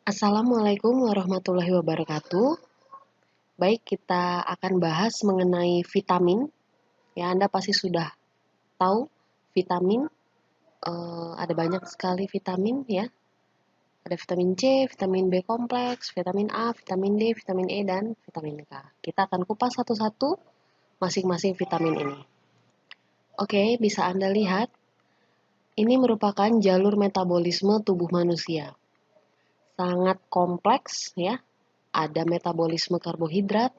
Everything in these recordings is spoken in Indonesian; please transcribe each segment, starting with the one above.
Assalamualaikum warahmatullahi wabarakatuh. Baik, kita akan bahas mengenai vitamin. Ya, Anda pasti sudah tahu vitamin. Ada banyak sekali vitamin ya. Ada vitamin C, vitamin B kompleks, vitamin A, vitamin D, vitamin E, dan vitamin K. Kita akan kupas satu-satu masing-masing vitamin ini. Oke, bisa Anda lihat. Ini merupakan jalur metabolisme tubuh manusia. Sangat kompleks ya. Ada metabolisme karbohidrat,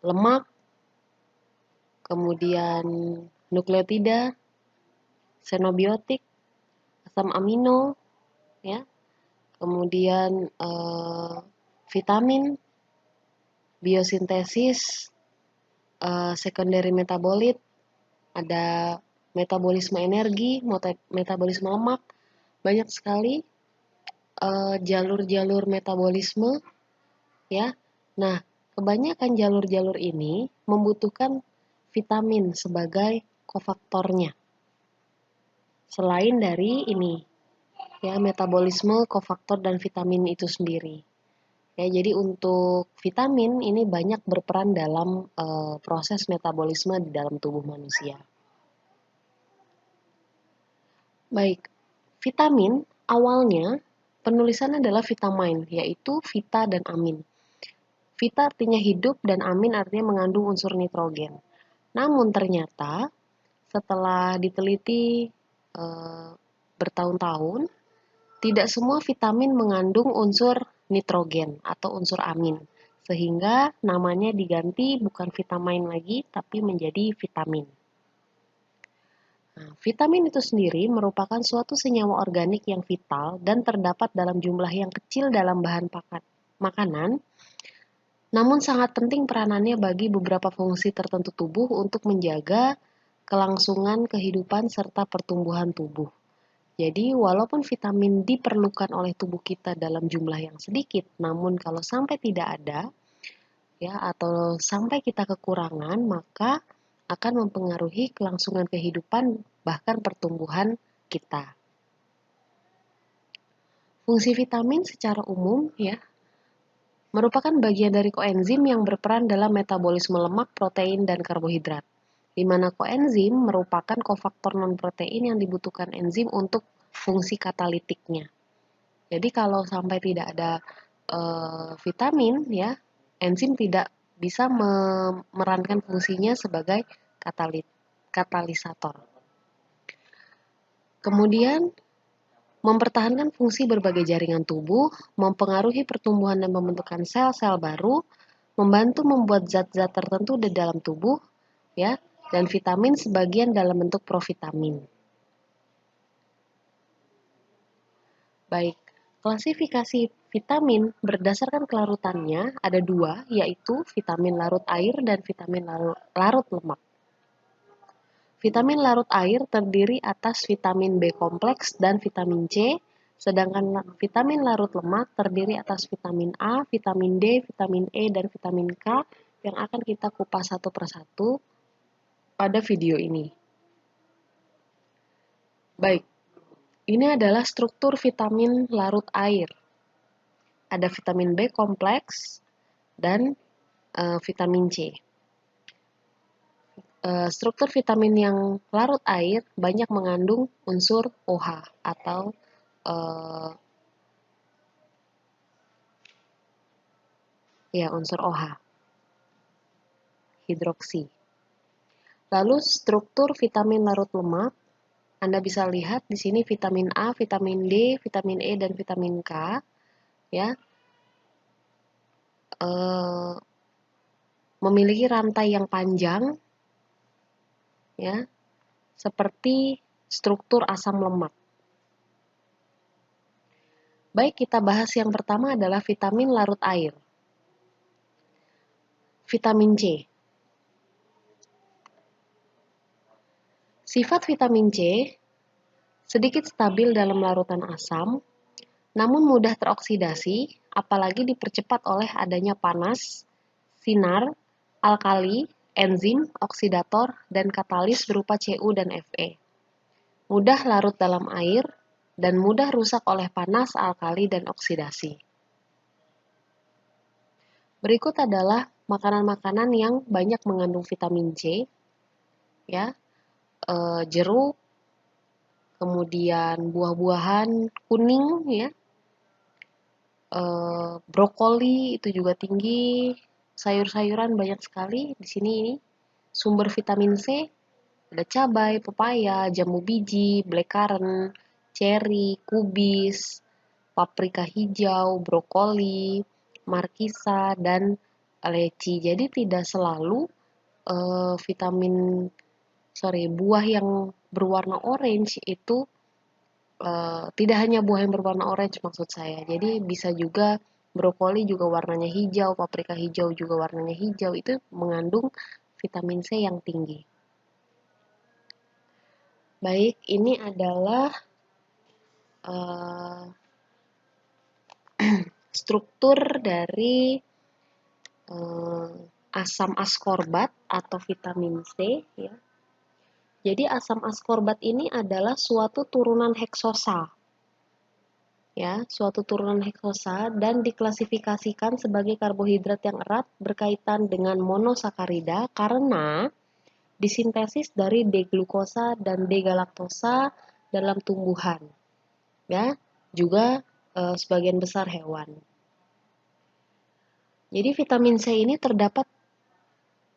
lemak, kemudian nukleotida, xenobiotik, asam amino, ya, kemudian vitamin, biosintesis, secondary metabolit, ada metabolisme energi, metabolisme lemak, banyak sekali jalur-jalur metabolisme, ya. Nah, kebanyakan jalur-jalur ini membutuhkan vitamin sebagai kofaktornya. Selain dari ini, ya, metabolisme, kofaktor, dan vitamin itu sendiri. Ya, jadi untuk vitamin ini banyak berperan dalam proses metabolisme di dalam tubuh manusia. Baik, vitamin awalnya penulisannya adalah vitamin, yaitu vita dan amin. Vita artinya hidup dan amin artinya mengandung unsur nitrogen. Namun ternyata setelah diteliti bertahun-tahun, tidak semua vitamin mengandung unsur nitrogen atau unsur amin, sehingga namanya diganti bukan vitamin lagi, tapi menjadi vitamin. Nah, vitamin itu sendiri merupakan suatu senyawa organik yang vital dan terdapat dalam jumlah yang kecil dalam bahan makanan, namun sangat penting peranannya bagi beberapa fungsi tertentu tubuh untuk menjaga kelangsungan kehidupan serta pertumbuhan tubuh. Jadi, walaupun vitamin diperlukan oleh tubuh kita dalam jumlah yang sedikit, namun kalau sampai tidak ada, ya, atau sampai kita kekurangan, maka akan mempengaruhi kelangsungan kehidupan bahkan pertumbuhan kita. Fungsi vitamin secara umum, ya, merupakan bagian dari koenzim yang berperan dalam metabolisme lemak, protein, dan karbohidrat. Di mana koenzim merupakan kofaktor non-protein yang dibutuhkan enzim untuk fungsi katalitiknya. Jadi kalau sampai tidak ada vitamin, ya, enzim tidak bisa memerankan fungsinya sebagai katalisator. Kemudian mempertahankan fungsi berbagai jaringan tubuh, mempengaruhi pertumbuhan dan pembentukan sel-sel baru, membantu membuat zat-zat tertentu di dalam tubuh, ya, dan vitamin sebagian dalam bentuk provitamin. Baik, klasifikasi vitamin berdasarkan kelarutannya ada dua, yaitu vitamin larut air dan vitamin larut lemak. Vitamin larut air terdiri atas vitamin B kompleks dan vitamin C, sedangkan vitamin larut lemak terdiri atas vitamin A, vitamin D, vitamin E, dan vitamin K yang akan kita kupas satu persatu pada video ini. Baik, ini adalah struktur vitamin larut air. Ada vitamin B kompleks dan vitamin C. Struktur vitamin yang larut air banyak mengandung unsur OH atau unsur OH, hidroksi. Lalu struktur vitamin larut lemak, Anda bisa lihat di sini vitamin A, vitamin D, vitamin E, dan vitamin K, ya, memiliki rantai yang panjang, ya, seperti struktur asam lemak. Baik, kita bahas yang pertama adalah vitamin larut air. Vitamin C. Sifat vitamin C sedikit stabil dalam larutan asam, namun mudah teroksidasi, apalagi dipercepat oleh adanya panas, sinar, alkali, enzim, oksidator, dan katalis berupa Cu dan Fe. Mudah larut dalam air, dan mudah rusak oleh panas, alkali, dan oksidasi. Berikut adalah makanan-makanan yang banyak mengandung vitamin C, ya, jeruk, kemudian buah-buahan kuning, ya, brokoli itu juga tinggi, sayur-sayuran banyak sekali di sini ini. Sumber vitamin C ada cabai, pepaya, jambu biji, blackcurrant, ceri, kubis, paprika hijau, brokoli, markisa, dan leci. Jadi tidak selalu buah yang berwarna orange itu tidak hanya buah yang berwarna orange maksud saya. Jadi bisa juga brokoli juga warnanya hijau, paprika hijau juga warnanya hijau. Itu mengandung vitamin C yang tinggi. Baik, ini adalah struktur dari asam askorbat atau vitamin C, ya. Jadi asam askorbat ini adalah suatu turunan heksosa, ya, suatu turunan heksosa dan diklasifikasikan sebagai karbohidrat yang erat berkaitan dengan monosakarida karena disintesis dari D-glukosa dan D-galaktosa dalam tumbuhan, ya, juga sebagian besar hewan. Jadi vitamin C ini terdapat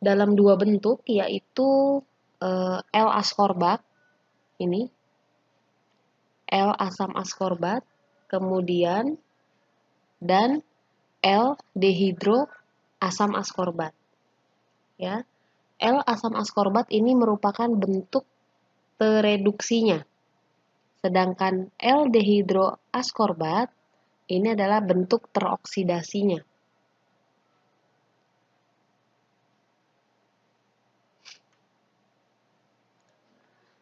dalam dua bentuk, yaitu L-askorbat, ini L-asam askorbat, kemudian dan L-dehidroasam askorbat. Ya, L-asam askorbat ini merupakan bentuk tereduksinya, sedangkan L-dehidroaskorbat ini adalah bentuk teroksidasinya.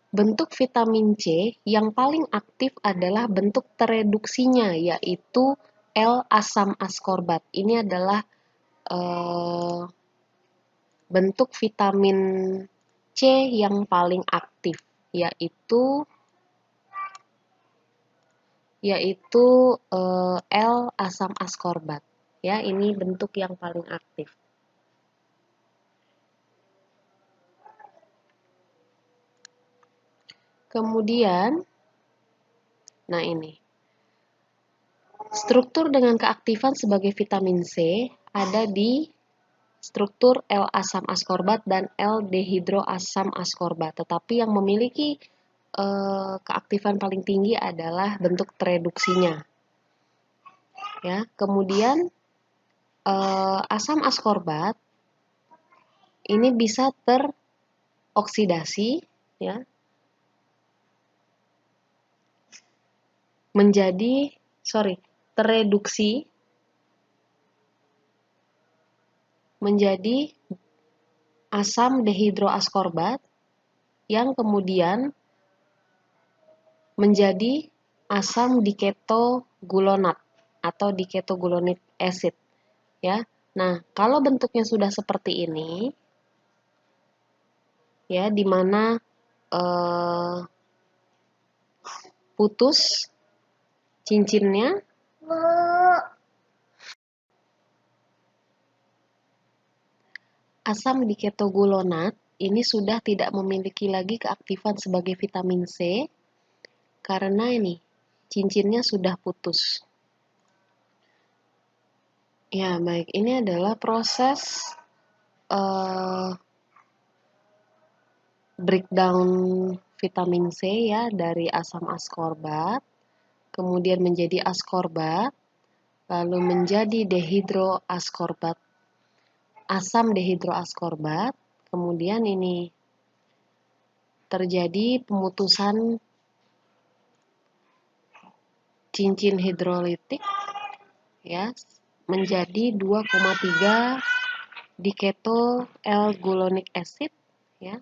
Bentuk vitamin C yang paling aktif adalah bentuk tereduksinya, yaitu L-asam askorbat. Ini adalah bentuk vitamin C yang paling aktif, yaitu L-asam askorbat. Ya, ini bentuk yang paling aktif. Kemudian, nah ini, struktur dengan keaktifan sebagai vitamin C ada di struktur L-asam askorbat dan L-dehidroasam askorbat. Tetapi yang memiliki keaktifan paling tinggi adalah bentuk tereduksinya. Ya, kemudian asam askorbat ini bisa teroksidasi, ya, tereduksi menjadi asam dehidroaskorbat yang kemudian menjadi asam diketogulonat atau diketogulonic acid, ya. Nah, kalau bentuknya sudah seperti ini, ya, di mana putus cincinnya, asam diketogulonat ini sudah tidak memiliki lagi keaktifan sebagai vitamin C karena ini cincinnya sudah putus. Ya, baik. Ini adalah proses breakdown vitamin C, ya, dari asam askorbat, kemudian menjadi askorbat, lalu menjadi dehidroaskorbat, asam dehidroaskorbat, kemudian ini terjadi pemutusan cincin hidrolitik, ya, menjadi 2,3 diketo L-gulonic acid, ya.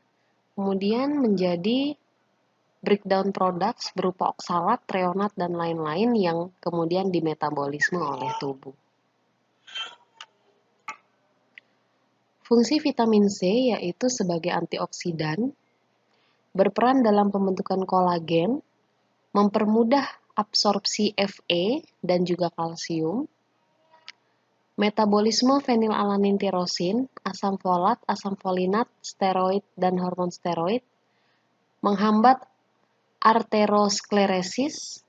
Kemudian menjadi breakdown products berupa oksalat, treonat, dan lain-lain yang kemudian dimetabolisme oleh tubuh. Fungsi vitamin C yaitu sebagai antioksidan, berperan dalam pembentukan kolagen, mempermudah absorpsi Fe dan juga kalsium, metabolisme fenilalanin tirosin, asam folat, asam folinat, steroid, dan hormon steroid, menghambat arteriosklerosis,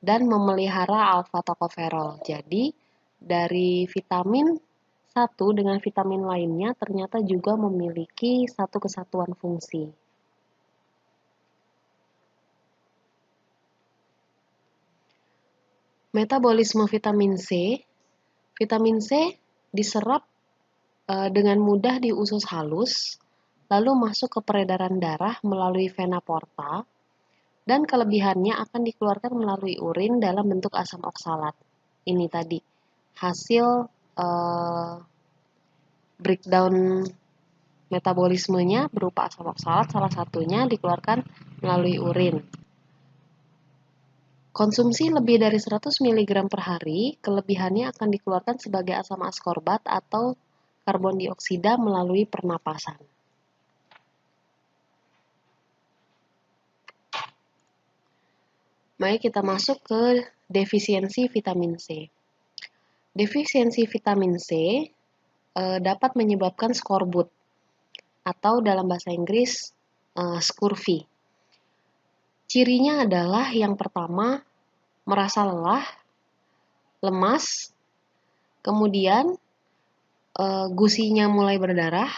dan memelihara alfa-tokoferol. Jadi, dari vitamin satu dengan vitamin lainnya ternyata juga memiliki satu kesatuan fungsi. Metabolisme vitamin C. Vitamin C diserap dengan mudah di usus halus, lalu masuk ke peredaran darah melalui vena porta, dan kelebihannya akan dikeluarkan melalui urin dalam bentuk asam oksalat. Ini tadi hasil breakdown metabolismenya berupa asam oksalat, salah satunya dikeluarkan melalui urin. Konsumsi lebih dari 100 mg per hari, kelebihannya akan dikeluarkan sebagai asam askorbat atau karbon dioksida melalui pernapasan. Mari kita masuk ke defisiensi vitamin C. Defisiensi vitamin C dapat menyebabkan skorbut atau dalam bahasa Inggris scurvy. Cirinya adalah yang pertama, merasa lelah, lemas, kemudian gusinya mulai berdarah,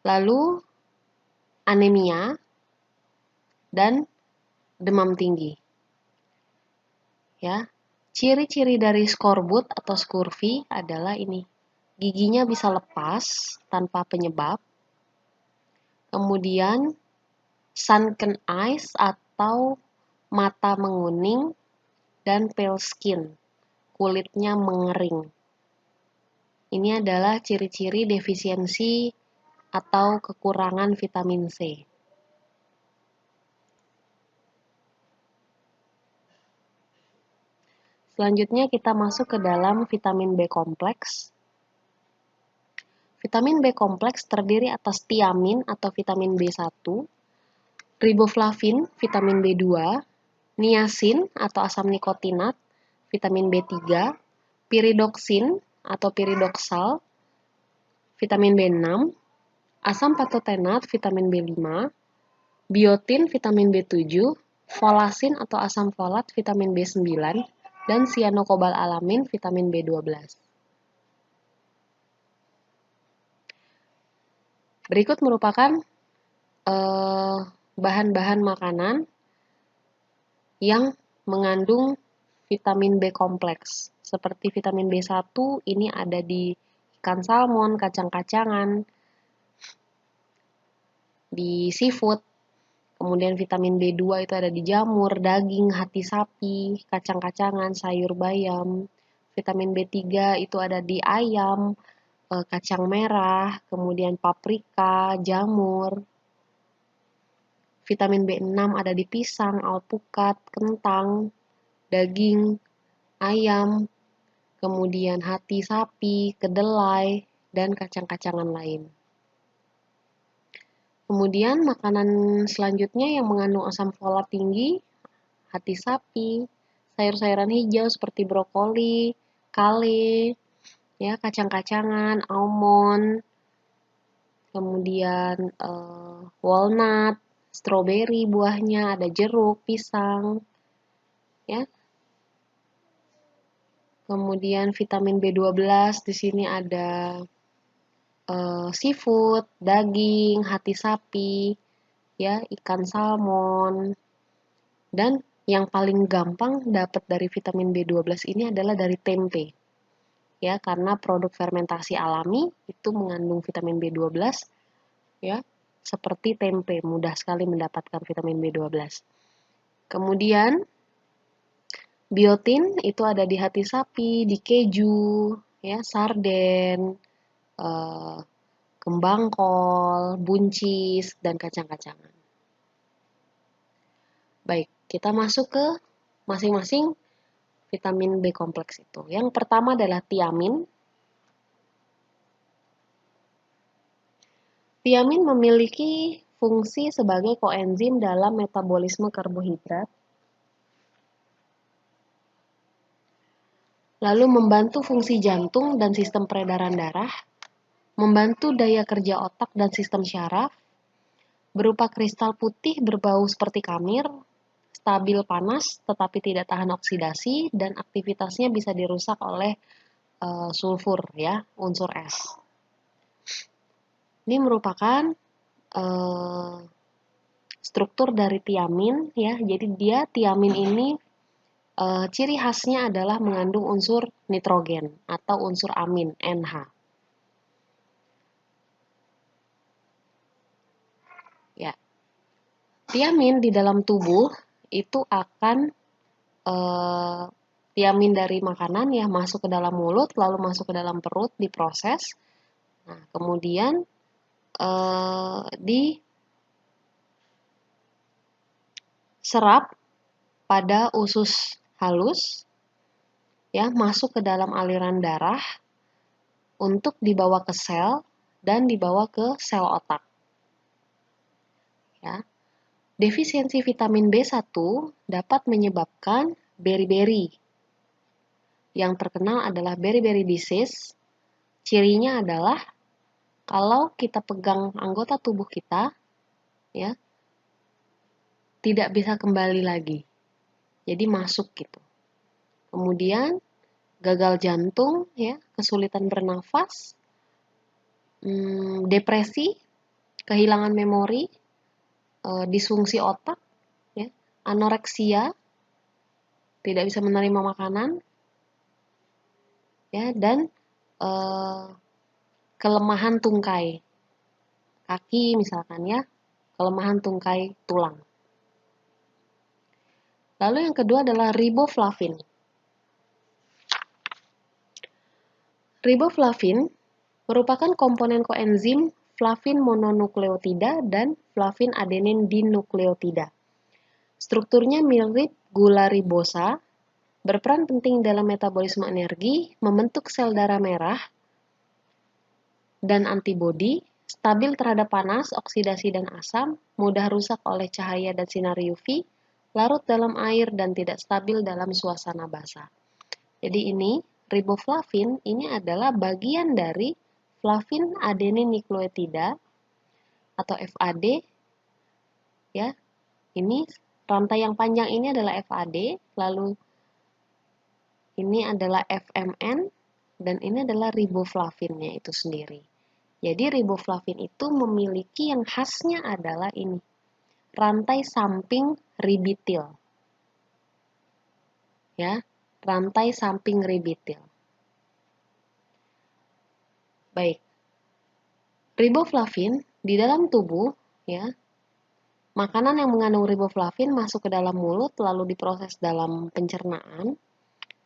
lalu anemia, dan demam tinggi. Ya, ciri-ciri dari skorbut atau scurvy adalah ini. Giginya bisa lepas tanpa penyebab. Kemudian sunken eyes atau mata menguning, dan pale skin, kulitnya mengering. Ini adalah ciri-ciri defisiensi atau kekurangan vitamin C. Selanjutnya kita masuk ke dalam vitamin B kompleks. Vitamin B kompleks terdiri atas tiamin atau vitamin B1, riboflavin, vitamin B2, niacin atau asam nikotinat, vitamin B3, piridoksin atau piridoksal, vitamin B6, asam patotenat, vitamin B5, biotin, vitamin B7, folasin atau asam folat, vitamin B9, dan cyanokobalamin, vitamin B12. Berikut merupakan bahan-bahan makanan yang mengandung vitamin B kompleks. Seperti vitamin B1 ini ada di ikan salmon, kacang-kacangan, di seafood. Kemudian vitamin B2 itu ada di jamur, daging, hati sapi, kacang-kacangan, sayur bayam. Vitamin B3 itu ada di ayam, kacang merah, kemudian paprika, jamur. Vitamin B6 ada di pisang, alpukat, kentang, daging, ayam, kemudian hati sapi, kedelai, dan kacang-kacangan lain. Kemudian makanan selanjutnya yang mengandung asam folat tinggi, hati sapi, sayur-sayuran hijau seperti brokoli, kale, ya, kacang-kacangan, almond, kemudian walnut, stroberi buahnya, ada jeruk, pisang, ya. Kemudian vitamin B12 di sini ada seafood, daging, hati sapi, ya, ikan salmon. Dan yang paling gampang dapat dari vitamin B12 ini adalah dari tempe. Ya, karena produk fermentasi alami itu mengandung vitamin B12, ya, seperti tempe, mudah sekali mendapatkan vitamin B12. Kemudian biotin itu ada di hati sapi, di keju, ya, sarden, kembang kol, buncis, dan kacang-kacangan. Baik, kita masuk ke masing-masing vitamin B kompleks itu. Yang pertama adalah tiamin. Tiamin memiliki fungsi sebagai koenzim dalam metabolisme karbohidrat, lalu membantu fungsi jantung dan sistem peredaran darah, membantu daya kerja otak dan sistem syaraf, berupa kristal putih berbau seperti kamir, stabil panas tetapi tidak tahan oksidasi, dan aktivitasnya bisa dirusak oleh sulfur, ya, unsur es. Ini merupakan struktur dari tiamin, ya. Jadi tiamin ini ciri khasnya adalah mengandung unsur nitrogen atau unsur amin NH. Ya. Tiamin di dalam tubuh itu akan tiamin dari makanan ya masuk ke dalam mulut, lalu masuk ke dalam perut, diproses. Nah, kemudian diserap pada usus halus, ya, masuk ke dalam aliran darah untuk dibawa ke sel dan dibawa ke sel otak. Ya. Defisiensi vitamin B1 dapat menyebabkan beriberi. Yang terkenal adalah beriberi disease. Cirinya adalah kalau kita pegang anggota tubuh kita, ya, tidak bisa kembali lagi. Jadi masuk gitu. Kemudian gagal jantung, ya, kesulitan bernafas, depresi, kehilangan memori, disfungsi otak, ya, anoreksia, tidak bisa menerima makanan, ya, dan kelemahan tungkai kaki misalkan, ya, kelemahan tungkai tulang. Lalu yang kedua adalah riboflavin. Riboflavin merupakan komponen koenzim flavin mononukleotida dan flavin adenin dinukleotida. Strukturnya mirip gula ribosa, berperan penting dalam metabolisme energi, membentuk sel darah merah dan antibodi, stabil terhadap panas, oksidasi dan asam, mudah rusak oleh cahaya dan sinar UV, larut dalam air dan tidak stabil dalam suasana basah. Jadi ini riboflavin ini adalah bagian dari flavin adenin nukleotida atau FAD, ya. Ini rantai yang panjang ini adalah FAD, lalu ini adalah FMN, dan ini adalah riboflavinnya itu sendiri. Jadi riboflavin itu memiliki yang khasnya adalah ini, rantai samping ribitil. Ya, rantai samping ribitil. Baik. Riboflavin di dalam tubuh, ya. Makanan yang mengandung riboflavin masuk ke dalam mulut lalu diproses dalam pencernaan,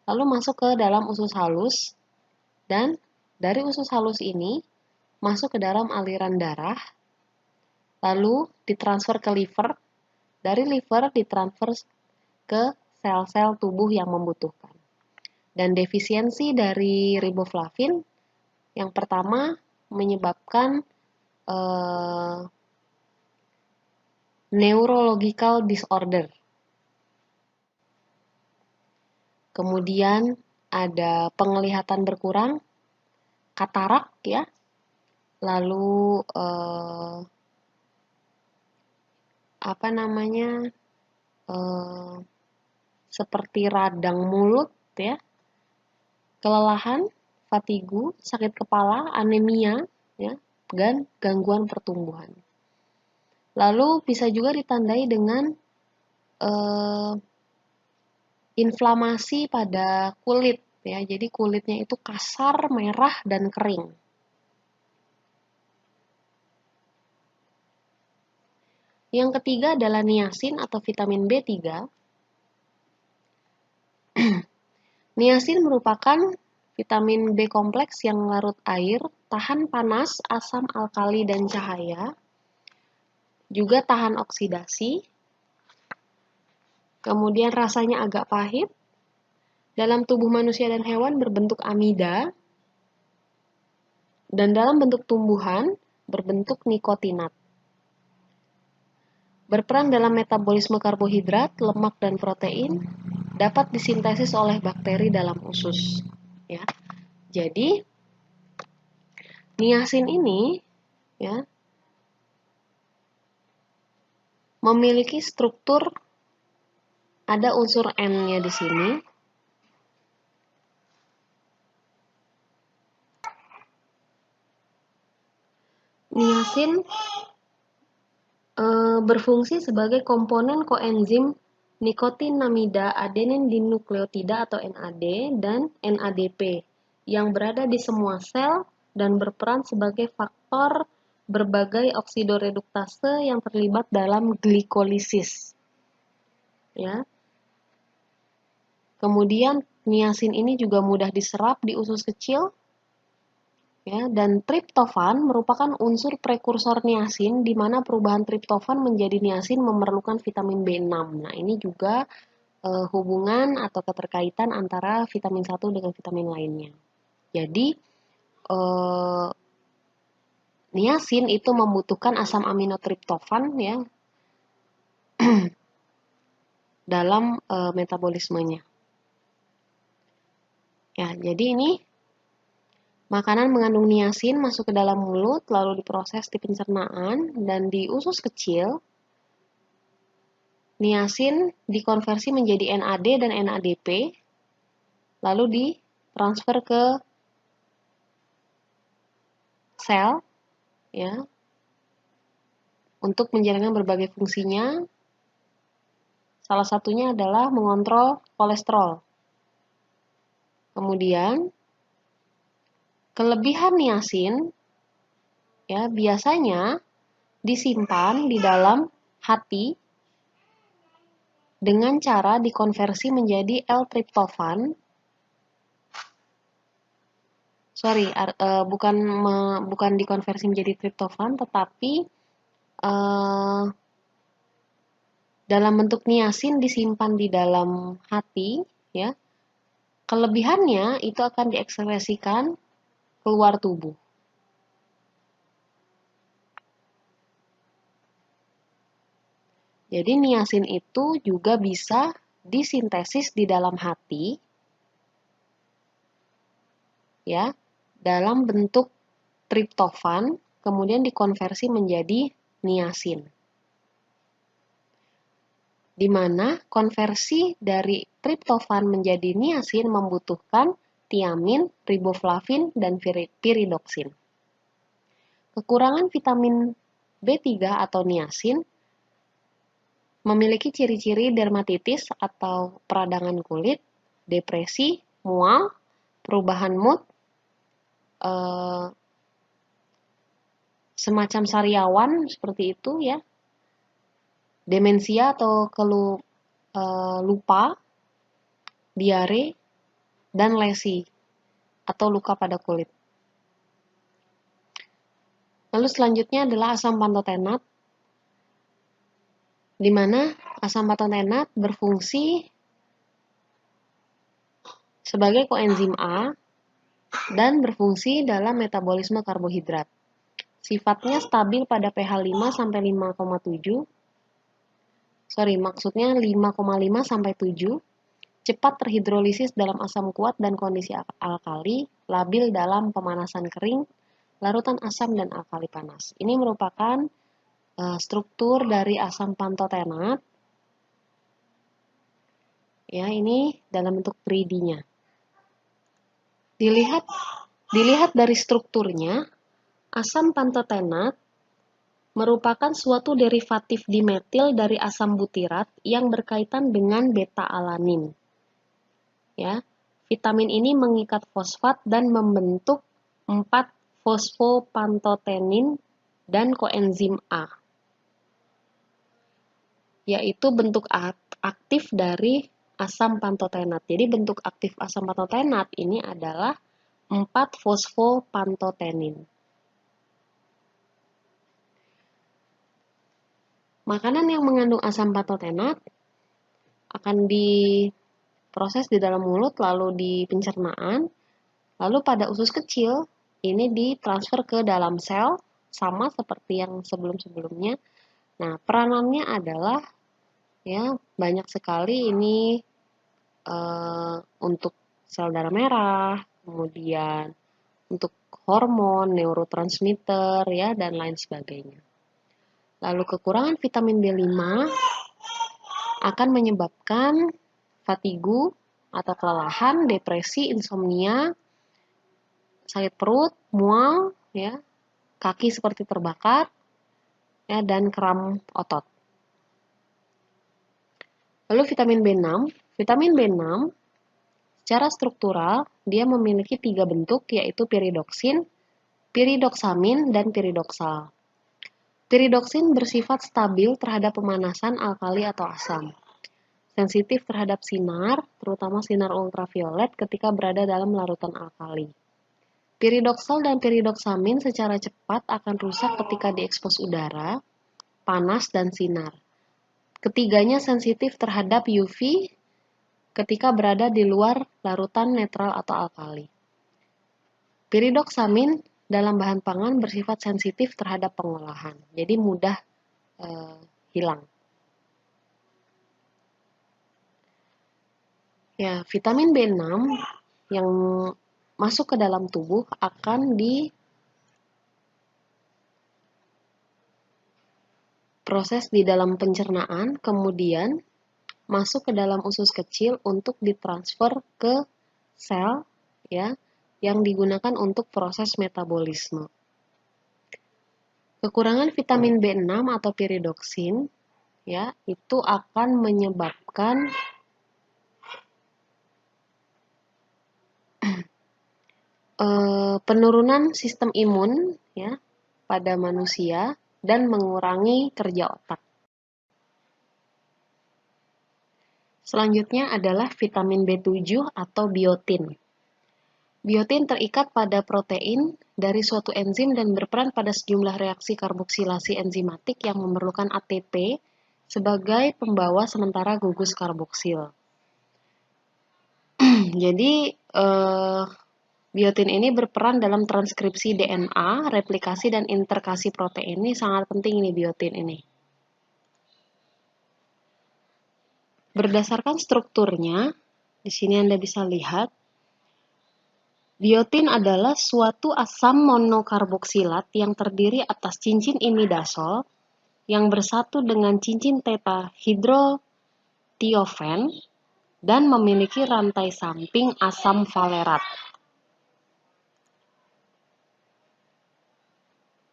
lalu masuk ke dalam usus halus, dan dari usus halus ini masuk ke dalam aliran darah, lalu ditransfer ke liver, dari liver ditransfer ke sel-sel tubuh yang membutuhkan. Dan defisiensi dari riboflavin yang pertama menyebabkan neurological disorder. Kemudian ada penglihatan berkurang, katarak, ya. Lalu seperti radang mulut, ya. Kelelahan, fatigu, sakit kepala, anemia, ya, dan gangguan pertumbuhan. Lalu bisa juga ditandai dengan inflamasi pada kulit, ya. Jadi kulitnya itu kasar, merah, dan kering. Yang ketiga adalah niacin atau vitamin B3. Niacin merupakan vitamin B kompleks yang larut air, tahan panas, asam, alkali, dan cahaya. Juga tahan oksidasi. Kemudian rasanya agak pahit. Dalam tubuh manusia dan hewan berbentuk amida. Dan dalam bentuk tumbuhan berbentuk nikotinat. berperan dalam metabolisme karbohidrat, lemak, dan protein, dapat disintesis oleh bakteri dalam usus. Ya. Jadi, niacin ini ya, memiliki struktur, ada unsur N-nya di sini. Niacin berfungsi sebagai komponen koenzim nikotinamida adenin dinukleotida atau NAD dan NADP yang berada di semua sel dan berperan sebagai faktor berbagai oksidoreduktase yang terlibat dalam glikolisis. Ya. Kemudian niacin ini juga mudah diserap di usus kecil. Ya, dan triptofan merupakan unsur prekursor niacin di mana perubahan triptofan menjadi niacin memerlukan vitamin B6. Nah, ini juga hubungan atau keterkaitan antara vitamin 1 dengan vitamin lainnya. Jadi, niacin itu membutuhkan asam amino triptofan ya dalam metabolismenya. Ya, jadi ini makanan mengandung niacin masuk ke dalam mulut, lalu diproses di pencernaan, dan di usus kecil, niacin dikonversi menjadi NAD dan NADP, lalu ditransfer ke sel, ya, untuk menjalankan berbagai fungsinya. Salah satunya adalah mengontrol kolesterol. Kemudian, kelebihan niacin ya biasanya disimpan di dalam hati dengan cara dikonversi menjadi L-triptofan. Bukan dikonversi menjadi triptofan, tetapi dalam bentuk niacin disimpan di dalam hati, ya. Kelebihannya itu akan diekspresikan keluar tubuh. Jadi niacin itu juga bisa disintesis di dalam hati, ya, dalam bentuk triptofan, kemudian dikonversi menjadi niacin. Di mana konversi dari triptofan menjadi niacin membutuhkan tiamin, riboflavin, dan piridoksin. Kekurangan vitamin B3 atau niacin memiliki ciri-ciri dermatitis atau peradangan kulit, depresi, mual, perubahan mood, semacam sariawan seperti itu ya, demensia atau lupa, diare, dan lesi atau luka pada kulit. Lalu selanjutnya adalah asam pantotenat, di mana asam pantotenat berfungsi sebagai koenzim A dan berfungsi dalam metabolisme karbohidrat. Sifatnya stabil pada pH 5 sampai 5,7. Maksudnya 5,5 sampai 7. Cepat terhidrolisis dalam asam kuat dan kondisi alkali, labil dalam pemanasan kering, larutan asam dan alkali panas. Ini merupakan struktur dari asam pantotenat. Ya, ini dalam bentuk 3D-nya. Dilihat dari strukturnya, asam pantotenat merupakan suatu derivatif dimetil dari asam butirat yang berkaitan dengan beta-alanin. Ya, vitamin ini mengikat fosfat dan membentuk 4-fosfopantotenin dan koenzim A, yaitu bentuk aktif dari asam pantotenat. Jadi bentuk aktif asam pantotenat ini adalah 4-fosfopantotenin. Makanan yang mengandung asam pantotenat akan diproses di dalam mulut, lalu di pencernaan, lalu pada usus kecil ini ditransfer ke dalam sel, sama seperti yang sebelum-sebelumnya, Nah, peranannya adalah ya banyak sekali ini untuk sel darah merah, kemudian untuk hormon, neurotransmitter ya dan lain sebagainya. Lalu kekurangan vitamin B5 akan menyebabkan fatigu atau kelelahan, depresi, insomnia, sakit perut, mual, ya, kaki seperti terbakar, ya, dan kram otot. Lalu vitamin B6 secara struktural dia memiliki 3 bentuk yaitu piridoksin, piridoksamin, dan piridoksal. Piridoksin bersifat stabil terhadap pemanasan alkali atau asam. Sensitif terhadap sinar, terutama sinar ultraviolet ketika berada dalam larutan alkali. Piridoksal dan piridoksamin secara cepat akan rusak ketika diekspos udara, panas, dan sinar. Ketiganya sensitif terhadap UV ketika berada di luar larutan netral atau alkali. Piridoksamin dalam bahan pangan bersifat sensitif terhadap pengolahan, jadi mudah hilang. Ya, vitamin B6 yang masuk ke dalam tubuh akan diproses di dalam pencernaan, kemudian masuk ke dalam usus kecil untuk ditransfer ke sel ya yang digunakan untuk proses metabolisme. Kekurangan vitamin B6 atau piridoksin ya itu akan menyebabkan penurunan sistem imun ya pada manusia dan mengurangi kerja otak. Selanjutnya adalah vitamin B7 atau biotin. Biotin terikat pada protein dari suatu enzim dan berperan pada sejumlah reaksi karboksilasi enzimatik yang memerlukan ATP sebagai pembawa sementara gugus karboksil. Jadi, biotin ini berperan dalam transkripsi DNA, replikasi dan interkasi protein. Ini sangat penting ini biotin ini. Berdasarkan strukturnya, di sini Anda bisa lihat, biotin adalah suatu asam monokarboksilat yang terdiri atas cincin imidazol yang bersatu dengan cincin teta hidrotiofen dan memiliki rantai samping asam valerat.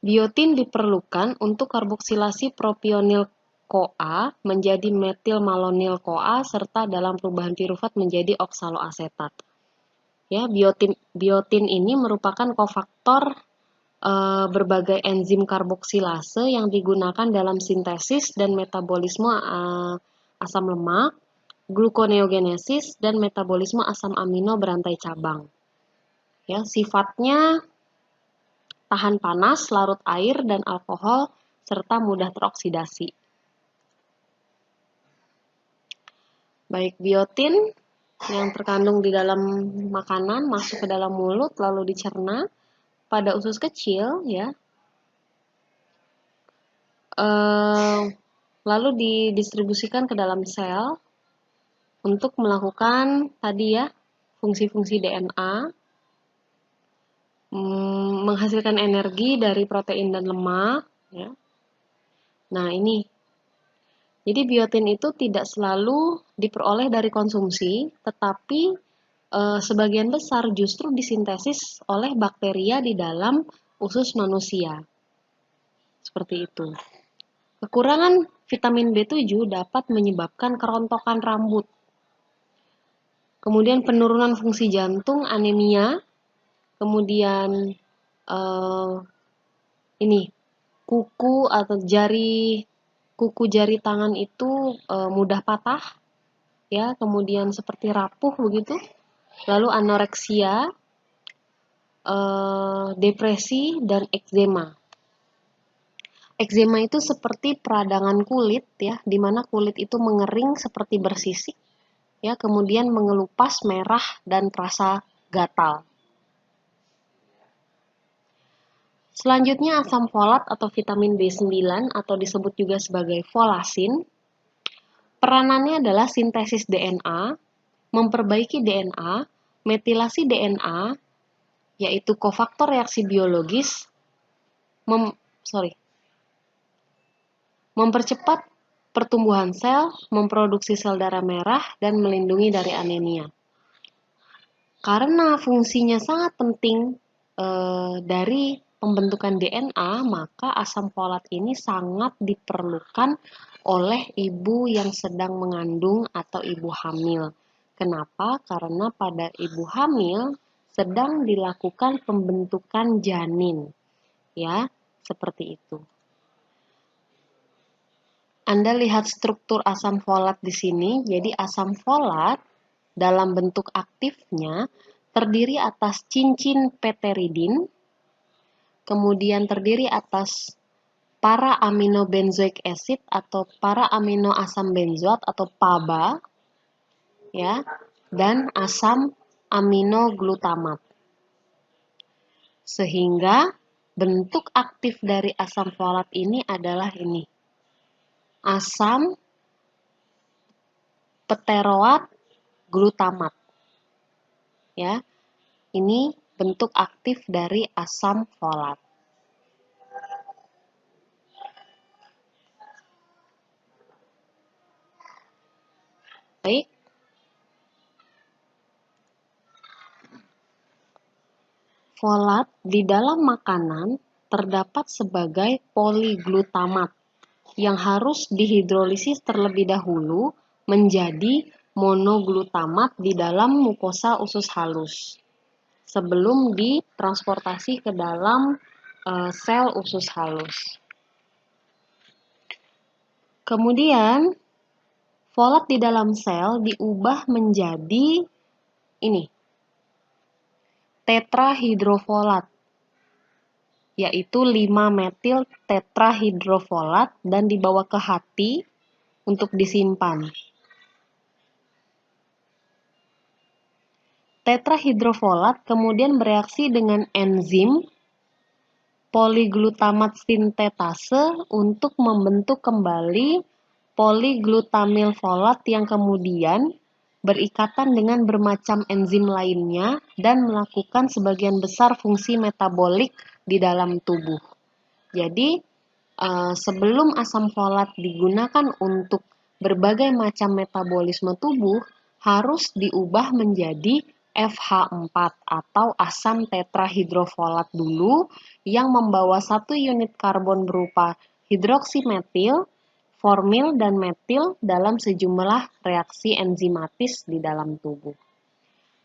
Biotin diperlukan untuk karboksilasi propionil-CoA menjadi metil-malonil-CoA serta dalam perubahan pirufat menjadi oksaloasetat. Ya, biotin ini merupakan kofaktor berbagai enzim karboksilase yang digunakan dalam sintesis dan metabolisme asam lemak, gluconeogenesis, dan metabolisme asam amino berantai cabang. Ya, sifatnya tahan panas, larut air, dan alkohol, serta mudah teroksidasi. Baik biotin yang terkandung di dalam makanan masuk ke dalam mulut lalu dicerna pada usus kecil ya, lalu didistribusikan ke dalam sel untuk melakukan tadi ya fungsi-fungsi DNA, menghasilkan energi dari protein dan lemak ya. Nah ini, jadi biotin itu tidak selalu diperoleh dari konsumsi, tetapi sebagian besar justru disintesis oleh bakteria di dalam usus manusia. Seperti itu. Kekurangan vitamin B7 dapat menyebabkan kerontokan rambut. Kemudian penurunan fungsi jantung, anemia, kemudian ini kuku atau kuku jari tangan itu mudah patah, ya, kemudian seperti rapuh begitu. Lalu anoreksia, depresi, dan eksema. Eksema itu seperti peradangan kulit, ya, di mana kulit itu mengering seperti bersisik, ya, kemudian mengelupas merah dan terasa gatal. Selanjutnya asam folat atau vitamin B9 atau disebut juga sebagai folasin. Peranannya adalah sintesis DNA, memperbaiki DNA, metilasi DNA, yaitu kofaktor reaksi biologis, mempercepat pertumbuhan sel, memproduksi sel darah merah, dan melindungi dari anemia. Karena fungsinya sangat penting dari pembentukan DNA, maka asam folat ini sangat diperlukan oleh ibu yang sedang mengandung atau ibu hamil. Kenapa? Karena pada ibu hamil sedang dilakukan pembentukan janin. Ya, seperti itu. Anda lihat struktur asam folat di sini. Jadi asam folat dalam bentuk aktifnya terdiri atas cincin pteridin, kemudian terdiri atas para amino benzoic acid atau para amino asam benzoat atau PABA, ya, dan asam amino glutamat. Sehingga bentuk aktif dari asam folat ini adalah ini. Asam pteroat glutamat. Ya. Ini bentuk aktif dari asam folat. Baik. Folat di dalam makanan terdapat sebagai poliglutamat yang harus dihidrolisis terlebih dahulu menjadi monoglutamat di dalam mukosa usus halus sebelum ditransportasi ke dalam sel usus halus. Kemudian folat di dalam sel diubah menjadi ini, tetrahidrofolat, yaitu 5-metil tetrahidrofolat dan dibawa ke hati untuk disimpan. Tetrahidrofolat kemudian bereaksi dengan enzim poliglutamat sintetase untuk membentuk kembali poliglutamil folat yang kemudian berikatan dengan bermacam enzim lainnya dan melakukan sebagian besar fungsi metabolik di dalam tubuh. Jadi, sebelum asam folat digunakan untuk berbagai macam metabolisme tubuh, harus diubah menjadi FH4 atau asam tetrahidrofolat dulu yang membawa 1 unit karbon berupa hidroksimetil, formil, dan metil dalam sejumlah reaksi enzimatis di dalam tubuh.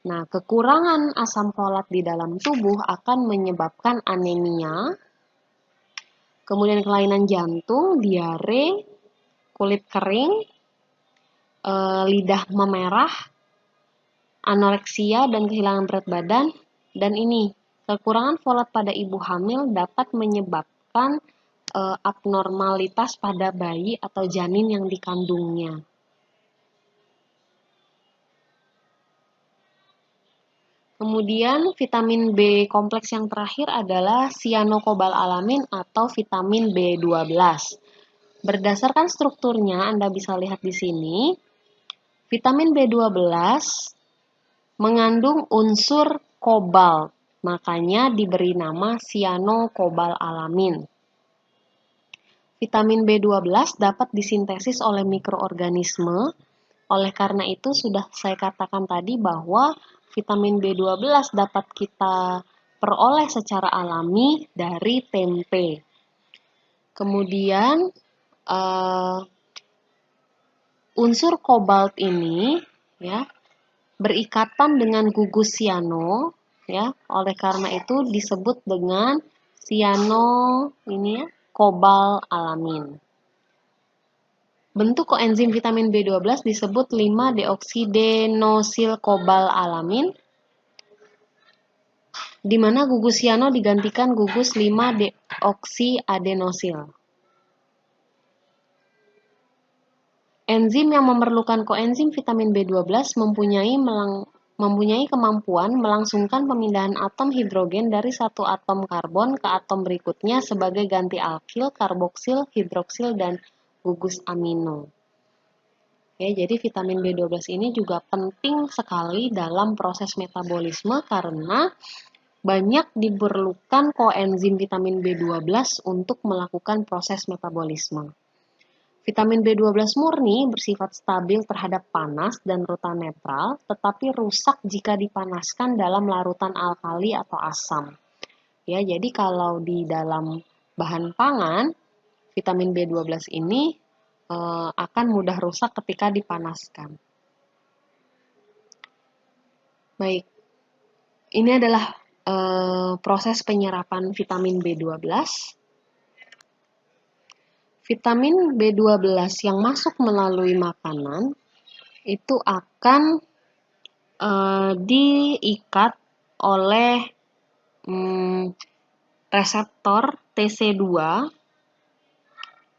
Nah, kekurangan asam folat di dalam tubuh akan menyebabkan anemia, kemudian kelainan jantung, diare, kulit kering, lidah memerah, anoreksia dan kehilangan berat badan. Dan ini, kekurangan folat pada ibu hamil dapat menyebabkan abnormalitas pada bayi atau janin yang dikandungnya. Kemudian vitamin B kompleks yang terakhir adalah cyanokobalamin atau vitamin B12. Berdasarkan strukturnya, Anda bisa lihat di sini, vitamin B12 mengandung unsur kobalt, makanya diberi nama cyanokobalamin. Vitamin B12 dapat disintesis oleh mikroorganisme, oleh karena itu sudah saya katakan tadi bahwa vitamin B12 dapat kita peroleh secara alami dari tempe. Kemudian unsur kobalt ini ya berikatan dengan gugus cyano, ya, oleh karena itu disebut dengan cyanokobalamin. Bentuk koenzim vitamin B12 disebut 5-deoksidenozilkobalamin, di mana gugus cyano digantikan gugus 5-deoksiadenosil. Enzim yang memerlukan koenzim vitamin B12 mempunyai mempunyai kemampuan melangsungkan pemindahan atom hidrogen dari satu atom karbon ke atom berikutnya sebagai ganti alkil, karboksil, hidroksil, dan gugus amino. Ya, jadi vitamin B12 ini juga penting sekali dalam proses metabolisme karena banyak diperlukan koenzim vitamin B12 untuk melakukan proses metabolisme. Vitamin B12 murni bersifat stabil terhadap panas dan rutan netral, tetapi rusak jika dipanaskan dalam larutan alkali atau asam. Ya, jadi kalau di dalam bahan pangan, vitamin B12 ini akan mudah rusak ketika dipanaskan. Baik, ini adalah proses penyerapan vitamin B12. Vitamin B12 yang masuk melalui makanan itu akan diikat oleh reseptor TC2,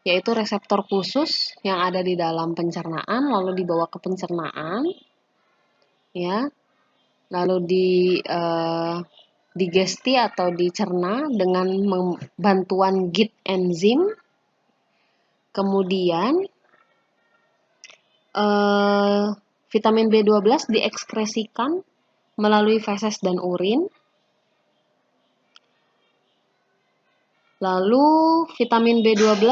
yaitu reseptor khusus yang ada di dalam pencernaan, lalu dibawa ke pencernaan, ya, lalu digesti atau dicerna dengan bantuan GIT enzim. Kemudian vitamin B12 diekskresikan melalui feses dan urin. Lalu vitamin B12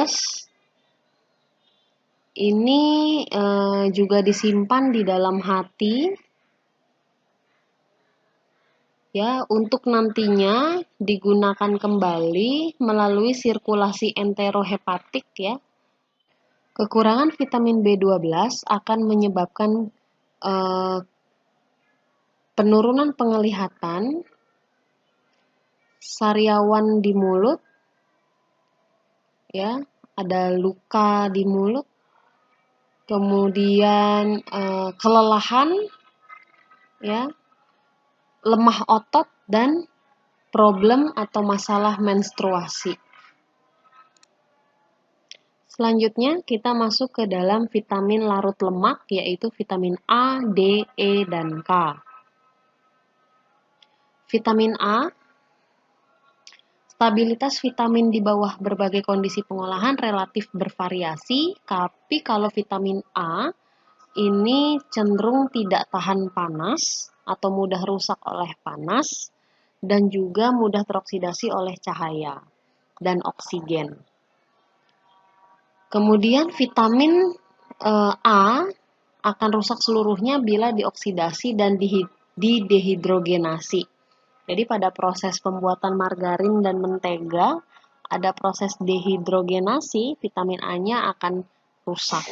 ini juga disimpan di dalam hati, ya, untuk nantinya digunakan kembali melalui sirkulasi enterohepatik, ya. Kekurangan vitamin B12 akan menyebabkan penurunan penglihatan, sariawan di mulut, ya, ada luka di mulut, kemudian kelelahan, ya, lemah otot, dan problem atau masalah menstruasi. Selanjutnya kita masuk ke dalam vitamin larut lemak, yaitu vitamin A, D, E, dan K. Vitamin A, stabilitas vitamin di bawah berbagai kondisi pengolahan relatif bervariasi, tapi kalau vitamin A ini cenderung tidak tahan panas atau mudah rusak oleh panas dan juga mudah teroksidasi oleh cahaya dan oksigen. Kemudian vitamin A akan rusak seluruhnya bila dioksidasi dan didehidrogenasi. Jadi pada proses pembuatan margarin dan mentega, ada proses dehidrogenasi, vitamin A-nya akan rusak.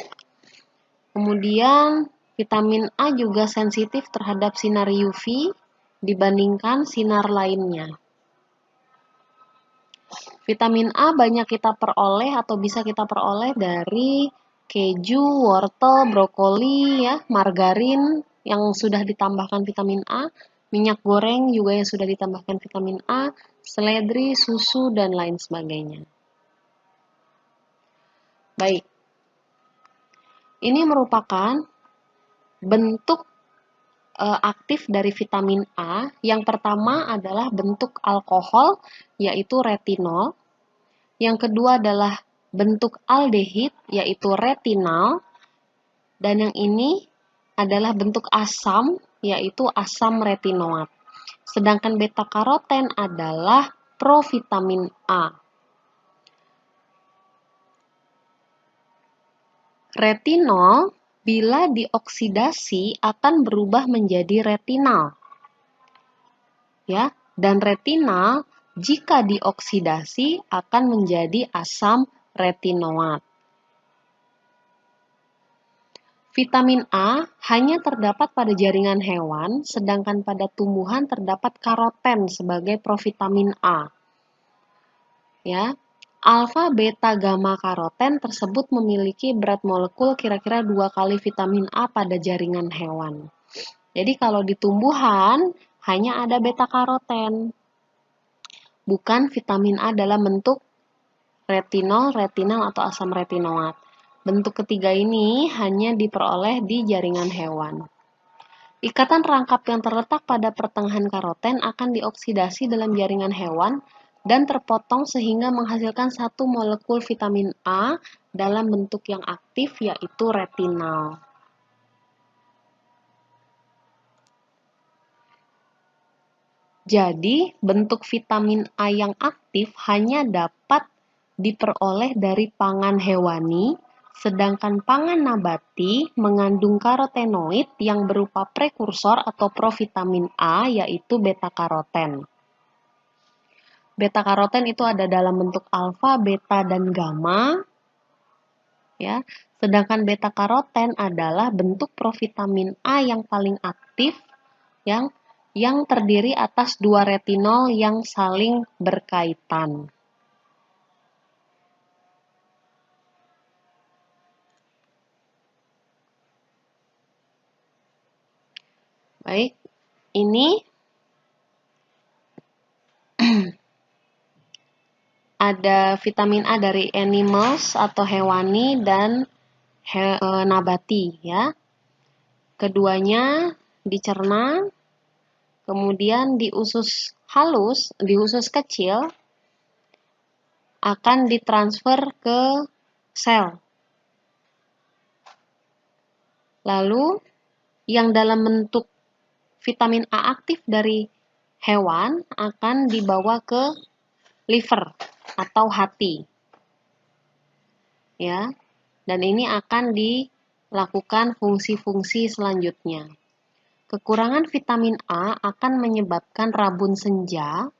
Kemudian vitamin A juga sensitif terhadap sinar UV dibandingkan sinar lainnya. Vitamin A banyak kita peroleh atau bisa kita peroleh dari keju, wortel, brokoli, ya, margarin yang sudah ditambahkan vitamin A, minyak goreng juga yang sudah ditambahkan vitamin A, seledri, susu, dan lain sebagainya. Baik, ini merupakan bentuk aktif dari vitamin A. Yang pertama adalah bentuk alkohol, yaitu retinol. Yang kedua adalah bentuk aldehid, yaitu retinal. Dan yang ini adalah bentuk asam, yaitu asam retinoat. Sedangkan beta-karoten adalah provitamin A. Retinol bila dioksidasi akan berubah menjadi retinal. Ya, dan retinal jika dioksidasi akan menjadi asam retinoat. Vitamin A hanya terdapat pada jaringan hewan, sedangkan pada tumbuhan terdapat karoten sebagai provitamin A. Ya, alfa, beta, gamma karoten tersebut memiliki berat molekul kira-kira 2 kali vitamin A pada jaringan hewan. Jadi kalau di tumbuhan hanya ada beta karoten. Bukan vitamin A dalam bentuk retinol, retinal, atau asam retinoat. Bentuk ketiga ini hanya diperoleh di jaringan hewan. Ikatan rangkap yang terletak pada pertengahan karoten akan dioksidasi dalam jaringan hewan dan terpotong sehingga menghasilkan satu molekul vitamin A dalam bentuk yang aktif, yaitu retinal. Jadi, bentuk vitamin A yang aktif hanya dapat diperoleh dari pangan hewani, sedangkan pangan nabati mengandung karotenoid yang berupa prekursor atau provitamin A, yaitu beta-karoten. Beta-karoten itu ada dalam bentuk alfa, beta, dan gamma. Ya, sedangkan beta-karoten adalah bentuk provitamin A yang paling aktif, yang terdiri atas dua retinol yang saling berkaitan. Baik, ini ada vitamin A dari animals atau hewani dan nabati, ya. Keduanya dicerna, kemudian di usus halus, di usus kecil, akan ditransfer ke sel. Lalu, yang dalam bentuk vitamin A aktif dari hewan akan dibawa ke liver atau hati. Ya. Dan ini akan dilakukan fungsi-fungsi selanjutnya. Kekurangan vitamin A akan menyebabkan rabun senja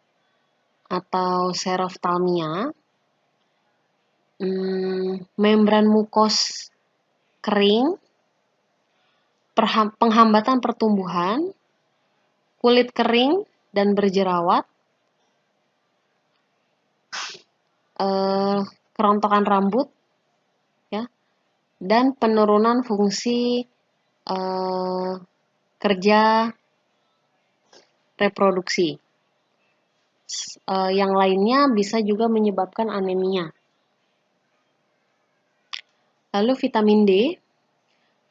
atau xerophthalmia, membran mukos kering, penghambatan pertumbuhan, kulit kering dan berjerawat, kerontokan rambut, ya, dan penurunan fungsi kerja reproduksi. Yang lainnya bisa juga menyebabkan anemia. Lalu vitamin D.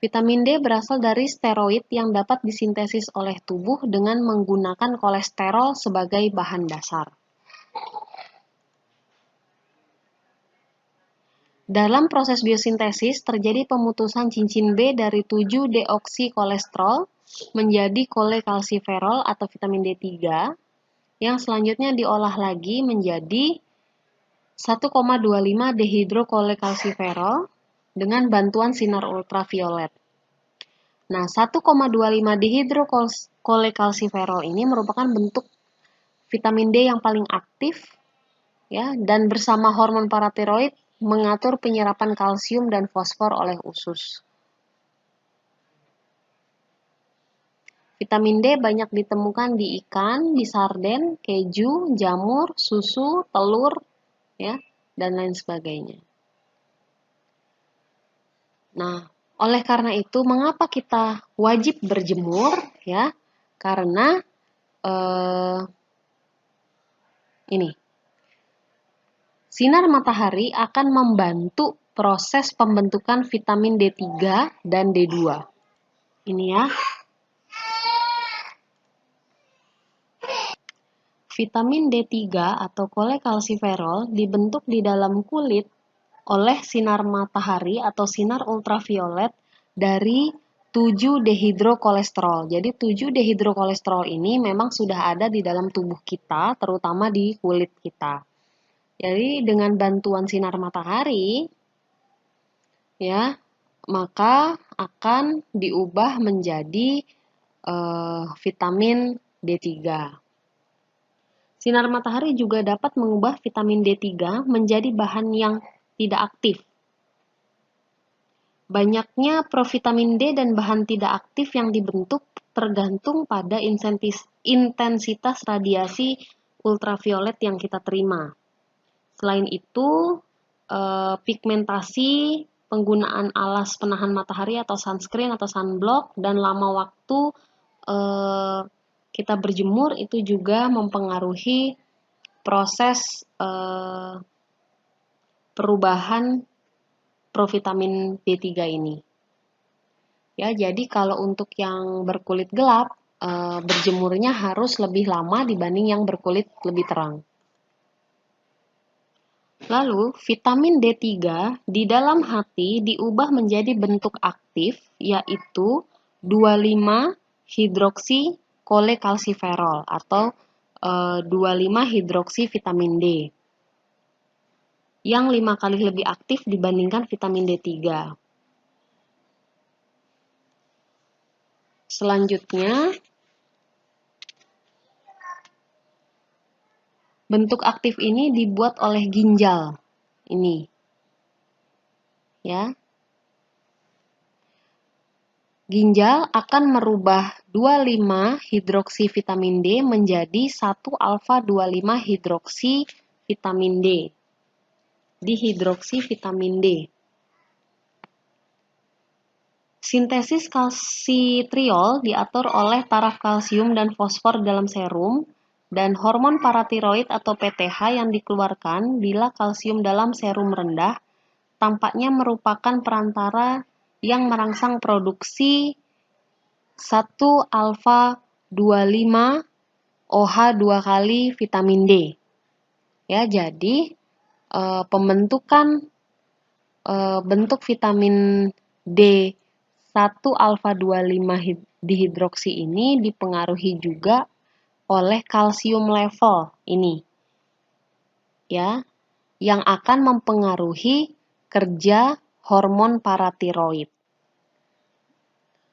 Vitamin D berasal dari steroid yang dapat disintesis oleh tubuh dengan menggunakan kolesterol sebagai bahan dasar. Dalam proses biosintesis terjadi pemutusan cincin B dari 7-deoksikolesterol menjadi kolekalsiferol atau vitamin D3 yang selanjutnya diolah lagi menjadi 1,25 dehidrokolekalsiferol dengan bantuan sinar ultraviolet. Nah, 1,25 dehidrokolekalsiferol ini merupakan bentuk vitamin D yang paling aktif, ya, dan bersama hormon paratiroid mengatur penyerapan kalsium dan fosfor oleh usus. Vitamin D banyak ditemukan di ikan, di sarden, keju, jamur, susu, telur, ya, dan lain sebagainya. Nah, oleh karena itu, mengapa kita wajib berjemur? Ya, karena ini sinar matahari akan membantu proses pembentukan vitamin D3 dan D2. Ini ya. Vitamin D3 atau kolekalsiferol dibentuk di dalam kulit oleh sinar matahari atau sinar ultraviolet dari 7-dehidrokolesterol. Jadi 7-dehidrokolesterol ini memang sudah ada di dalam tubuh kita, terutama di kulit kita. Jadi dengan bantuan sinar matahari, ya, maka akan diubah menjadi vitamin D3. Sinar matahari juga dapat mengubah vitamin D3 menjadi bahan yang tidak aktif. Banyaknya provitamin D dan bahan tidak aktif yang dibentuk tergantung pada intensitas radiasi ultraviolet yang kita terima. Selain itu, pigmentasi, penggunaan alas penahan matahari atau sunscreen atau sunblock, dan lama waktu kita berjemur itu juga mempengaruhi proses perubahan provitamin D3 ini. Ya, jadi kalau untuk yang berkulit gelap, berjemurnya harus lebih lama dibanding yang berkulit lebih terang. Lalu, vitamin D3 di dalam hati diubah menjadi bentuk aktif, yaitu 25-hidroksikolkalsiferol atau 25-hidroksivitamin D, yang 5 kali lebih aktif dibandingkan vitamin D3. Selanjutnya, bentuk aktif ini dibuat oleh ginjal. Ini, ya. Ginjal akan merubah 25-hidroksivitamin D menjadi 1-alfa-25-hidroksivitamin D. Dihidroksivitamin D. Sintesis kalsitriol diatur oleh taraf kalsium dan fosfor dalam serum dan hormon paratiroid atau PTH yang dikeluarkan bila kalsium dalam serum rendah tampaknya merupakan perantara yang merangsang produksi 1-alfa-25 OH 2 kali vitamin D. Ya, jadi pembentukan bentuk vitamin D 1-alfa-25 dihidroksi ini dipengaruhi juga oleh kalsium level ini. Ya, yang akan mempengaruhi kerja hormon paratiroid.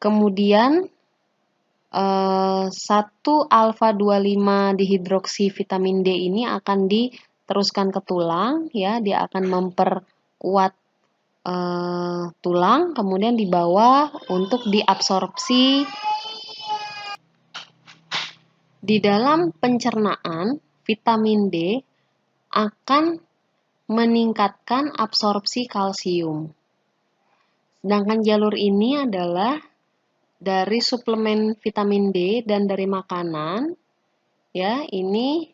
Kemudian 1-alfa-25 dihidroksivitamin D ini akan diteruskan ke tulang, ya, dia akan memperkuat tulang, kemudian dibawa untuk diabsorpsi di dalam pencernaan. Vitamin D akan meningkatkan absorpsi kalsium. Sedangkan jalur ini adalah dari suplemen vitamin D dan dari makanan, ya, ini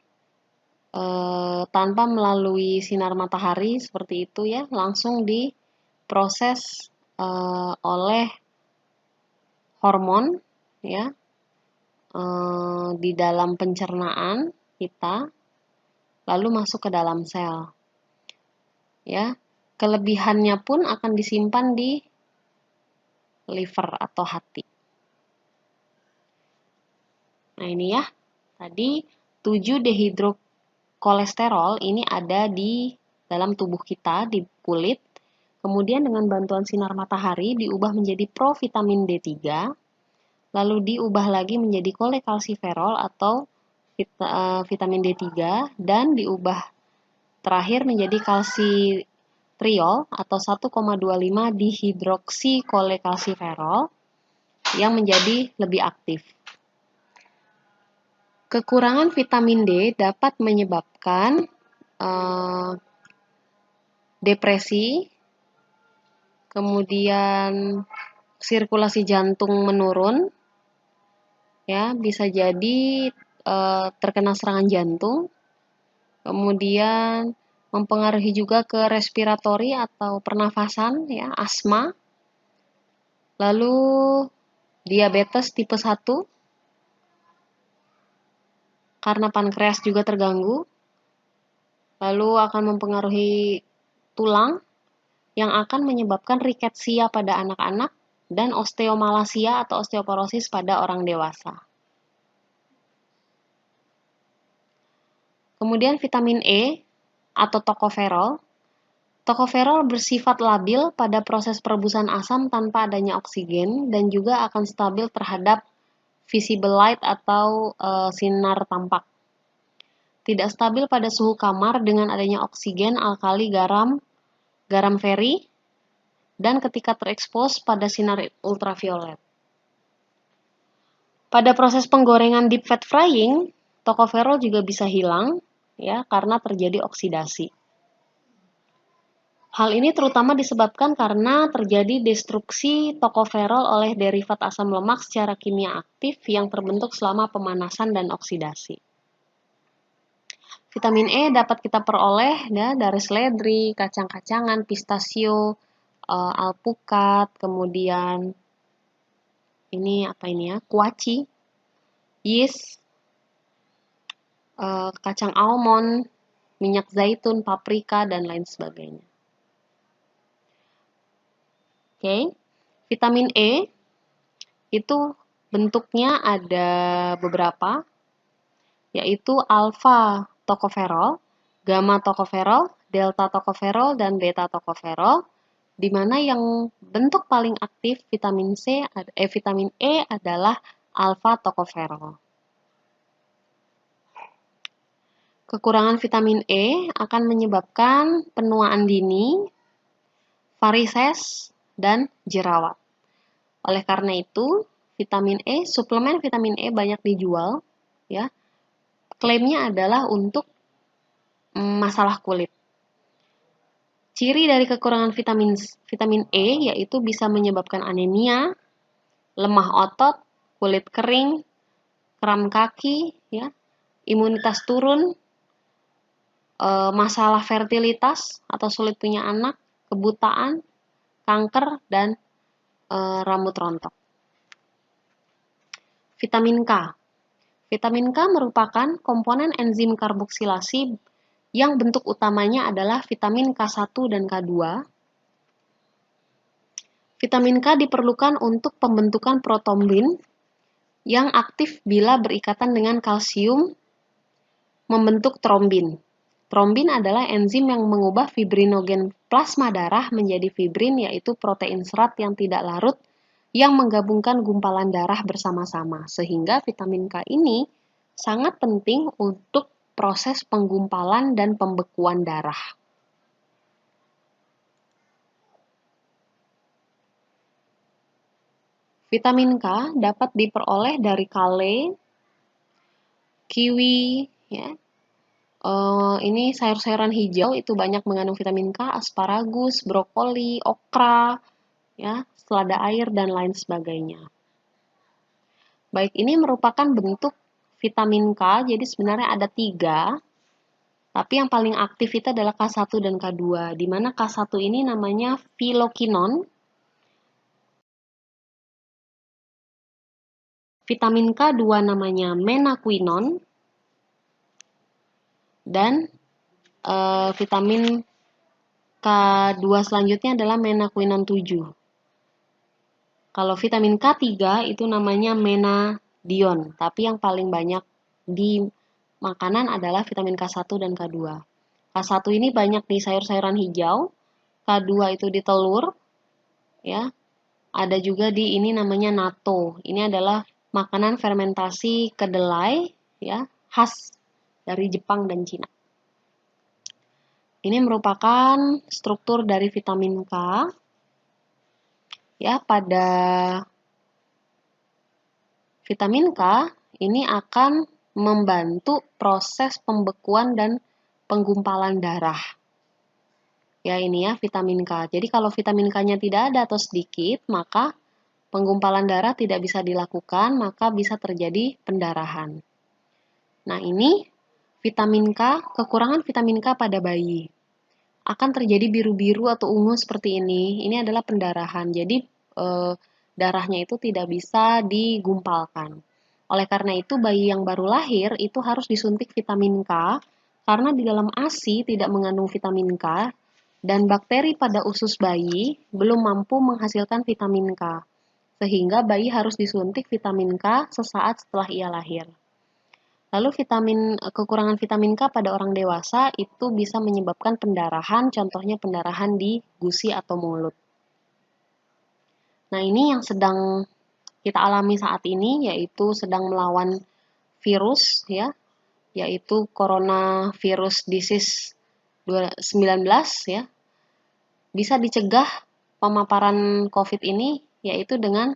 tanpa melalui sinar matahari seperti itu, ya, langsung diproses oleh hormon, ya, di dalam pencernaan kita, lalu masuk ke dalam sel, ya. Kelebihannya pun akan disimpan di liver atau hati. Nah, ini ya, tadi 7 dehidrokolesterol ini ada di dalam tubuh kita, di kulit. Kemudian dengan bantuan sinar matahari diubah menjadi provitamin D3, lalu diubah lagi menjadi kolekalsiferol atau vitamin D3, dan diubah terakhir menjadi kalsitriol atau 1,25 dihidroksikolekalsiferol yang menjadi lebih aktif. Kekurangan vitamin D dapat menyebabkan depresi, kemudian sirkulasi jantung menurun, ya, bisa jadi terkena serangan jantung, kemudian mempengaruhi juga ke respiratori atau pernafasan, ya, asma, lalu diabetes tipe 1, karena pankreas juga terganggu, lalu akan mempengaruhi tulang, yang akan menyebabkan riketsia pada anak-anak dan osteomalacia atau osteoporosis pada orang dewasa. Kemudian vitamin E atau tokoferol. Tokoferol bersifat labil pada proses perebusan asam tanpa adanya oksigen dan juga akan stabil terhadap visible light atau sinar tampak. Tidak stabil pada suhu kamar dengan adanya oksigen, alkali, garam feri, dan ketika terekspos pada sinar ultraviolet. Pada proses penggorengan deep fat frying, tokoferol juga bisa hilang, ya, karena terjadi oksidasi. Hal ini terutama disebabkan karena terjadi destruksi tokoferol oleh derivat asam lemak secara kimia aktif yang terbentuk selama pemanasan dan oksidasi. Vitamin E dapat kita peroleh, ya, dari seledri, kacang-kacangan, pistasio, alpukat, kemudian ini apa ini ya? Kuaci, yeast, kacang almond, minyak zaitun, paprika, dan lain sebagainya. Oke, vitamin E itu bentuknya ada beberapa, yaitu alfa tokoferol, gamma tokoferol, delta tokoferol, dan beta tokoferol, di mana yang bentuk paling aktif vitamin E adalah alfa tokoferol. Kekurangan vitamin E akan menyebabkan penuaan dini, varises, dan jerawat. Oleh karena itu, suplemen vitamin E banyak dijual, ya. Klaimnya adalah untuk masalah kulit. Ciri dari kekurangan vitamin E yaitu bisa menyebabkan anemia, lemah otot, kulit kering, kram kaki, ya, imunitas turun, masalah fertilitas atau sulit punya anak, kebutaan, kanker, dan rambut rontok. Vitamin K. Vitamin K merupakan komponen enzim karboksilasi yang bentuk utamanya adalah vitamin K1 dan K2. Vitamin K diperlukan untuk pembentukan protombin yang aktif bila berikatan dengan kalsium membentuk trombin. Trombin adalah enzim yang mengubah fibrinogen plasma darah menjadi fibrin, yaitu protein serat yang tidak larut yang menggabungkan gumpalan darah bersama-sama. Sehingga vitamin K ini sangat penting untuk proses penggumpalan dan pembekuan darah. Vitamin K dapat diperoleh dari kale, kiwi, ya. Ini sayur-sayuran hijau itu banyak mengandung vitamin K, asparagus, brokoli, okra, ya, selada air, dan lain sebagainya. Baik, ini merupakan bentuk vitamin K, jadi sebenarnya ada 3, tapi yang paling aktif itu adalah K1 dan K2, di mana K1 ini namanya phylloquinone, vitamin K2 namanya menaquinone, dan vitamin K2 selanjutnya adalah menaquinone 7. Kalau vitamin K3 itu namanya menadion, tapi yang paling banyak di makanan adalah vitamin K1 dan K2. K1 ini banyak di sayur-sayuran hijau, K2 itu di telur, ya. Ada juga di ini namanya natto. Ini adalah makanan fermentasi kedelai, ya, khas dari Jepang dan Cina. Ini merupakan struktur dari vitamin K. Ya, pada vitamin K ini akan membantu proses pembekuan dan penggumpalan darah. Ya, ini ya vitamin K. Jadi kalau vitamin K-nya tidak ada atau sedikit, maka penggumpalan darah tidak bisa dilakukan, maka bisa terjadi pendarahan. Nah, ini vitamin K, kekurangan vitamin K pada bayi. Akan terjadi biru-biru atau ungu seperti ini. Ini adalah pendarahan. Jadi darahnya itu tidak bisa digumpalkan. Oleh karena itu, bayi yang baru lahir itu harus disuntik vitamin K karena di dalam ASI tidak mengandung vitamin K dan bakteri pada usus bayi belum mampu menghasilkan vitamin K. Sehingga bayi harus disuntik vitamin K sesaat setelah ia lahir. Lalu kekurangan vitamin K pada orang dewasa itu bisa menyebabkan pendarahan, contohnya pendarahan di gusi atau mulut. Nah, ini yang sedang kita alami saat ini, yaitu sedang melawan virus, ya, yaitu coronavirus disease 19, ya. Bisa dicegah pemaparan COVID ini, yaitu dengan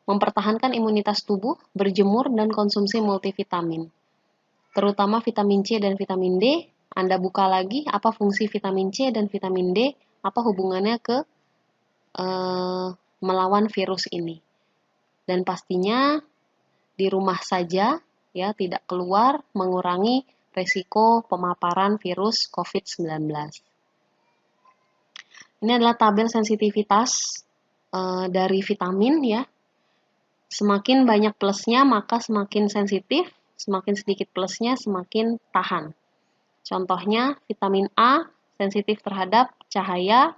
mempertahankan imunitas tubuh, berjemur, dan konsumsi multivitamin. Terutama vitamin C dan vitamin D. Anda buka lagi apa fungsi vitamin C dan vitamin D, apa hubungannya ke melawan virus ini. Dan pastinya di rumah saja, ya, tidak keluar, mengurangi resiko pemaparan virus COVID-19. Ini adalah tabel sensitivitas dari vitamin, ya. Semakin banyak plusnya, maka semakin sensitif, semakin sedikit plusnya, semakin tahan. Contohnya, vitamin A sensitif terhadap cahaya,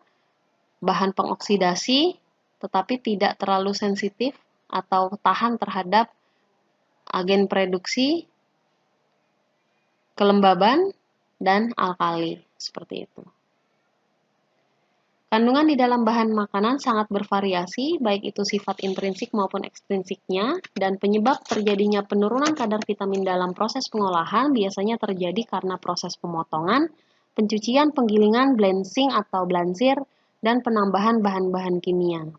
bahan pengoksidasi, tetapi tidak terlalu sensitif atau tahan terhadap agen reduksi, kelembaban, dan alkali. Seperti itu. Kandungan di dalam bahan makanan sangat bervariasi, baik itu sifat intrinsik maupun ekstrinsiknya, dan penyebab terjadinya penurunan kadar vitamin dalam proses pengolahan biasanya terjadi karena proses pemotongan, pencucian, penggilingan, blanching atau blansir, dan penambahan bahan-bahan kimia.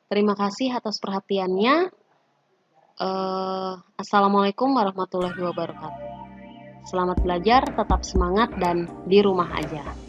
Terima kasih atas perhatiannya. Assalamualaikum warahmatullahi wabarakatuh. Selamat belajar, tetap semangat, dan di rumah aja.